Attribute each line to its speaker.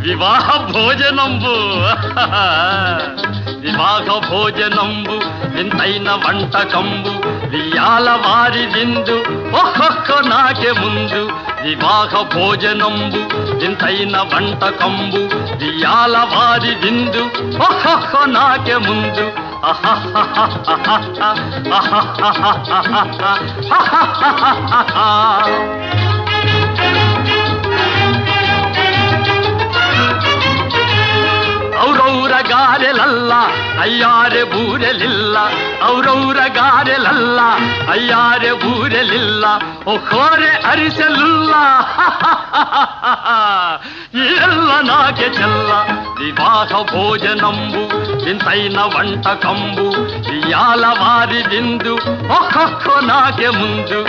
Speaker 1: వివాహ భోజనంబు వివాహ భోజనంబు వింతైన వంటకంబు వియాల వారి విందు ఒక్కొక్క నాకే ముందు వివాహ భోజనంబు వింతైన వంటకంబు వియాల వారి విందు ఒక్కొక్క నాకే ముందు ಔರೌರ ಗಾರೆಲಲ್ಲ ಅಯ್ಯಾರೆ ಬೂರೆಲಿಲ್ಲ ಔರೌರ ಗಾರೆಲಲ್ಲ ಅಯ್ಯಾರೆ ಬೂರೆಲಿಲ್ಲ ಒಕ್ಕೋರೆ ಅರಿಸಲಿಲ್ಲ ಎಲ್ಲ ನಾಗೆ ಚೆಲ್ಲ ವಿವಾಹ ಭೋಜನಂಬು ವಿಂತೈನ వంటకంబు ఇయాల వారి విందు ఒక్కొక్క నాకే ముందు